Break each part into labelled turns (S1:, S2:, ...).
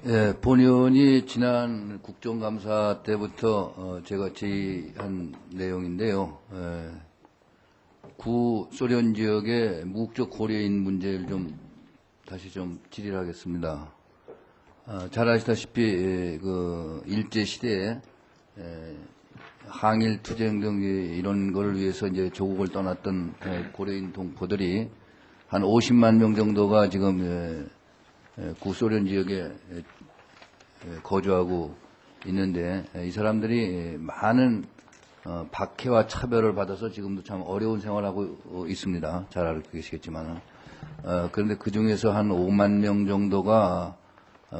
S1: 예, 본 의원이 지난 국정감사 때부터 제가 제의한 내용인데요. 구소련 지역의 무국적 고려인 문제를 좀 다시 좀 질의를 하겠습니다. 잘 아시다시피 그 일제 시대에 항일 투쟁 등 이런 거를 위해서 이제 조국을 떠났던 고려인 동포들이 한 50만 명 정도가 지금 구소련 지역에 거주하고 있는데 이 사람들이 많은 박해와 차별을 받아서 지금도 참 어려운 생활을 하고 있습니다. 잘 알고 계시겠지만 그런데 그 중에서 한 5만 명 정도가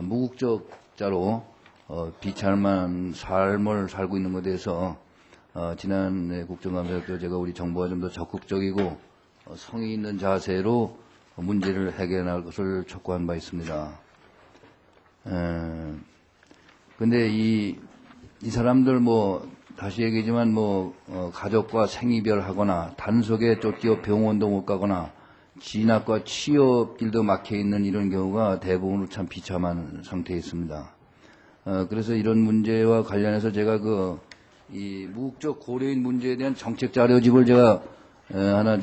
S1: 무국적자로 비참한 삶을 살고 있는 것에 대해서 지난 국정감사 때 제가 우리 정부가 좀 더 적극적이고 성의 있는 자세로 문제를 해결할 것을 촉구한 바 있습니다. 근데 이 사람들 다시 얘기지만 가족과 생이별하거나 단속에 쫓겨 병원도 못 가거나 진학과 취업길도 막혀 있는 이런 경우가 대부분으로 참 비참한 상태에 있습니다. 그래서 이런 문제와 관련해서 제가 이 무국적 고려인 문제에 대한 정책 자료집을 제가 하나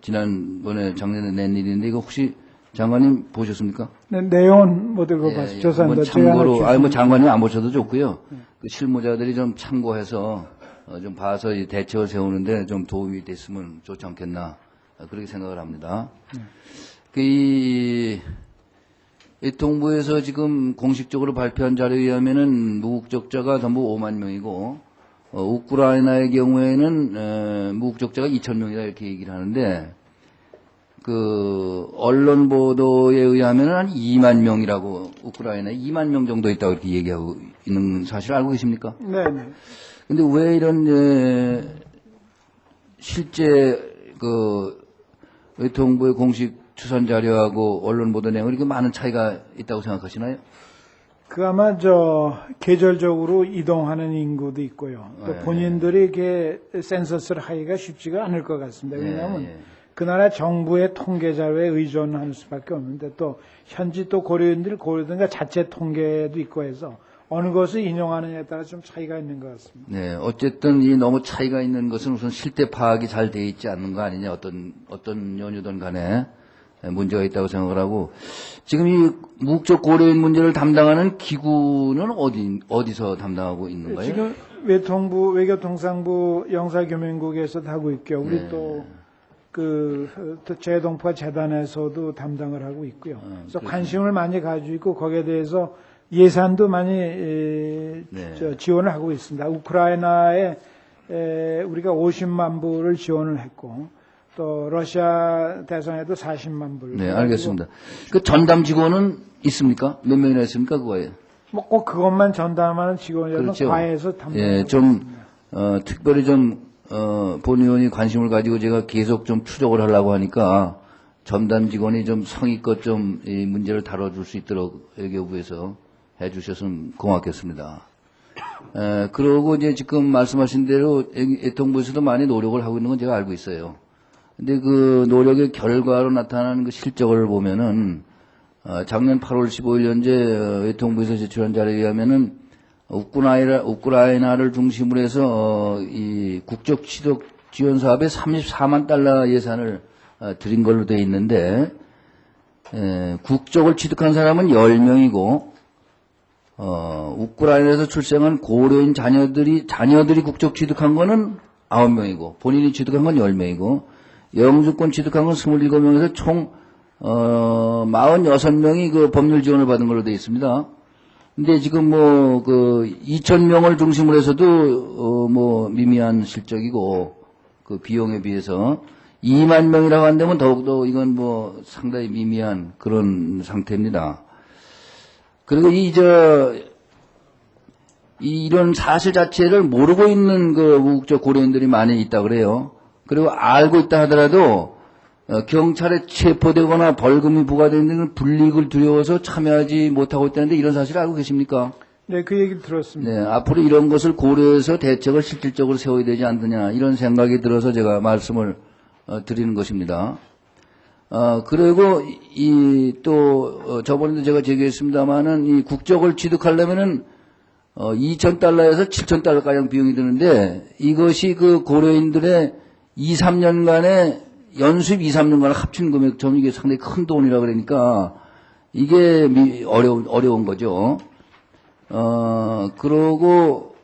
S1: 지난번에 작년에 낸 일인데 이거 혹시 장관님 보셨습니까?
S2: 네, 내용은 못 읽어봤어요. 죄송합니다.
S1: 참고로, 장관님 안 보셔도 좋고요. 그 실무자들이 좀 참고해서 좀 봐서 이 대책을 세우는데 좀 도움이 됐으면 좋지 않겠나 그렇게 생각을 합니다. 이 통부에서 지금 공식적으로 발표한 자료에 의하면은 무국적자가 전부 5만 명이고 우크라이나의 경우에는 무국적자가 2,000명이다 이렇게 얘기를 하는데 그 언론 보도에 의하면 한 2만 명이라고 우크라이나에 2만 명 정도 있다고 이렇게 얘기하고 있는 사실 알고 계십니까?
S2: 네.
S1: 근데 왜 이런 실제 외통부의 공식 추산 자료하고 언론 보도 내용이 이렇게 많은 차이가 있다고 생각하시나요?
S2: 아마 계절적으로 이동하는 인구도 있고요. 또 본인들이 이렇게 센서스를 하기가 쉽지가 않을 것 같습니다. 왜냐하면 그 나라 정부의 통계 자료에 의존할 수밖에 없는데 또 현지 또 고려인들 고려든가 자체 통계도 있고 해서 어느 것을 인용하느냐에 따라 좀 차이가 있는 것 같습니다.
S1: 네, 어쨌든 이 너무 차이가 있는 것은 우선 실태 파악이 잘 돼 있지 않는 거 아니냐 어떤 연유든 간에 문제가 있다고 생각을 하고 지금 이 무국적 고려인 문제를 담당하는 기구는 어디서 담당하고 있는 거예요?
S2: 지금 외교통상부 영사교민국에서 하고 있고요. 우리 또 재동포 재단에서도 담당을 하고 있고요. 그래서 관심을 많이 가지고 있고 거기에 대해서 예산도 많이 지원을 하고 있습니다. 우크라이나에 우리가 50만 불을 지원을 했고 또 러시아 대선에도 40만 불.
S1: 네, 알겠습니다. 그 전담 직원은 있습니까? 몇 명이나 있습니까, 그거에?
S2: 꼭 그것만 전담하는 직원이라면
S1: 그렇죠.
S2: 과에서 담당.
S1: 예, 특별히 본 의원이 관심을 가지고 제가 계속 좀 추적을 하려고 하니까 전담 직원이 좀 성의껏 이 문제를 다뤄줄 수 있도록 외교부에서 해주셨으면 고맙겠습니다. 그러고 이제 지금 말씀하신 대로 애통부에서도 많이 노력을 하고 있는 건 제가 알고 있어요. 근데 그 노력의 결과로 나타나는 그 실적을 보면은 작년 8월 15일 현재 외통부에서 제출한 자료에 의하면은 우크라이나를 중심으로 해서 이 국적 취득 지원 사업에 34만 달러 예산을 드린 걸로 되어 있는데 국적을 취득한 사람은 10명이고 우크라이나에서 출생한 고려인 자녀들이 국적 취득한 거는 9명이고 본인이 취득한 건 10명이고 영주권 취득한 건 27명에서 총 46명이 그 법률 지원을 받은 걸로 되어 있습니다. 근데 지금 2,000명을 중심으로 해서도 미미한 실적이고 그 비용에 비해서 2만 명이라고 한다면 더욱더 이건 상당히 미미한 그런 상태입니다. 그리고 이런 사실 자체를 모르고 있는 무국적 고려인들이 많이 있다 그래요. 그리고 알고 있다 하더라도 경찰에 체포되거나 벌금이 부과되는 불이익을 두려워서 참여하지 못하고 있다는데 이런 사실 알고 계십니까?
S2: 네, 그 얘기 들었습니다.
S1: 네, 앞으로 이런 것을 고려해서 대책을 실질적으로 세워야 되지 않느냐 이런 생각이 들어서 제가 말씀을 드리는 것입니다. 그리고 저번에도 제가 제기했습니다만은 이 국적을 취득하려면은 2,000달러에서 7,000달러가량 비용이 드는데 이것이 그 고려인들의 2, 3년간의 연수입 2, 3년간 합친 금액처럼 이게 상당히 큰 돈이라 그러니까 이게 어려운 거죠. 그러고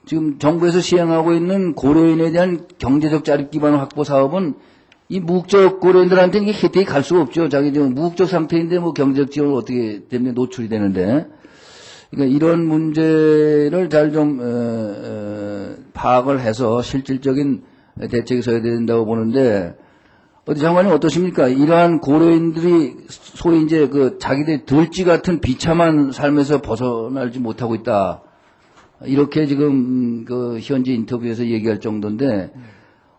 S1: 지금 정부에서 시행하고 있는 고려인에 대한 경제적 자립 기반 확보 사업은 이 무국적 고려인들한테는 이게 혜택이 갈 수가 없죠. 자기 지금 무국적 상태인데 뭐 경제적 지원을 어떻게 때문에 노출이 되는데. 그러니까 이런 문제를 잘 좀 파악을 해서 실질적인 대책이 서야 된다고 보는데 어디 장관님 어떠십니까? 이러한 고려인들이 소위 이제 그 자기들 들쥐 같은 비참한 삶에서 벗어나지 못하고 있다. 이렇게 지금 그 현지 인터뷰에서 얘기할 정도인데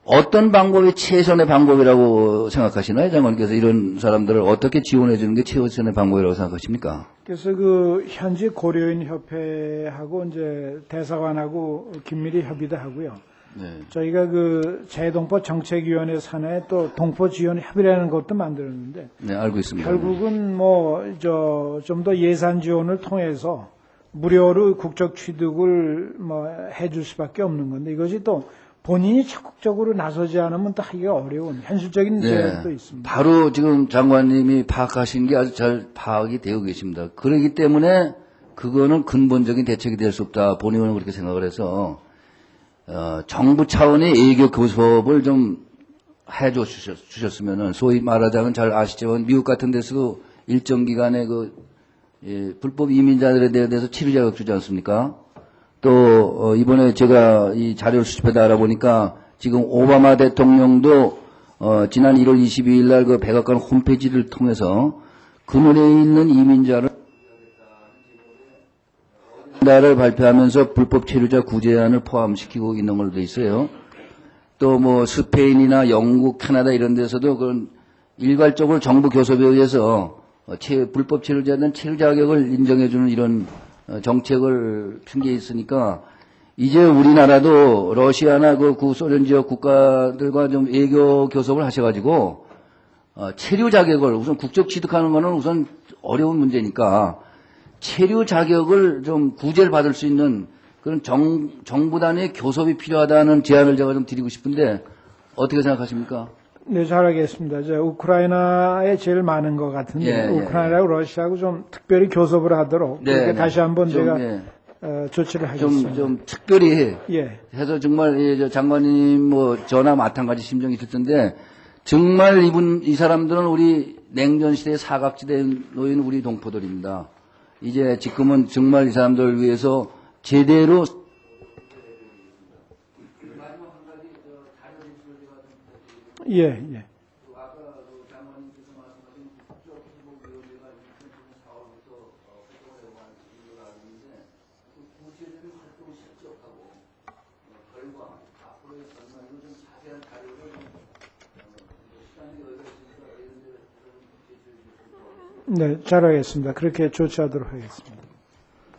S1: 어떤 방법이 최선의 방법이라고 생각하시나요? 장관께서 이런 사람들을 어떻게 지원해 주는 게 최선의 방법이라고 생각하십니까?
S2: 그래서 그 현지 고려인 협회하고 이제 대사관하고 긴밀히 협의도 하고요.
S1: 네.
S2: 저희가 그 재동포 정책위원회 산하에 또 동포 지원 협의라는 것도 만들었는데
S1: 네, 알고 있습니다.
S2: 결국은 뭐 좀 더 예산 지원을 통해서 무료로 국적 취득을 뭐 해줄 수밖에 없는 건데 이것이 또 본인이 적극적으로 나서지 않으면 또 하기가 어려운 현실적인 제약도 있습니다.
S1: 바로 지금 장관님이 파악하신 게 아주 잘 파악이 되고 계십니다. 그렇기 때문에 그거는 근본적인 대책이 될 수 없다. 본의원은 그렇게 생각을 해서 정부 차원의 애교 교섭을 좀 해줘 주셨으면은 소위 말하자면 잘 아시지만 미국 같은 데서도 일정 기간에 불법 이민자들에 대해서 치료 자격 주지 않습니까? 또 이번에 제가 이 자료를 수집해다 알아보니까 지금 오바마 대통령도 지난 1월 22일 날 그 백악관 홈페이지를 통해서 근원에 있는 이민자를 나를 발표하면서 불법 체류자 구제안을 포함시키고 있는 걸로 돼 있어요. 또 뭐 스페인이나 영국, 캐나다 이런 데서도 그런 일괄적으로 정부 교섭에 의해서 불법 체류자는 체류 자격을 인정해주는 이런 정책을 핀 게 있으니까 이제 우리나라도 러시아나 그 구소련 지역 국가들과 좀 외교 교섭을 하셔가지고 체류 자격을 우선 국적 취득하는 거는 우선 어려운 문제니까 체류 자격을 좀 구제를 받을 수 있는 그런 정부 단위의 교섭이 필요하다는 제안을 제가 좀 드리고 싶은데 어떻게 생각하십니까?
S2: 네, 잘 알겠습니다. 우크라이나에 제일 많은 것 같은데 우크라이나하고 러시아하고 좀 특별히 교섭을 하도록 그렇게 다시 한번 제가 조치를 하겠습니다.
S1: 좀 특별히 해서 정말 저 장관님 뭐 저나 마찬가지 심정이 있을 텐데 정말 이 사람들은 우리 냉전 시대의 사각지대에 놓인 우리 동포들입니다. 이제 지금은 정말 이 사람들을 위해서 제대로
S2: 네, 잘 알겠습니다. 그렇게 조치하도록 하겠습니다.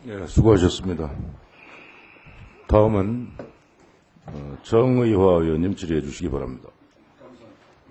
S3: 예, 수고하셨습니다. 다음은 정의화 의원님 질의해 주시기 바랍니다.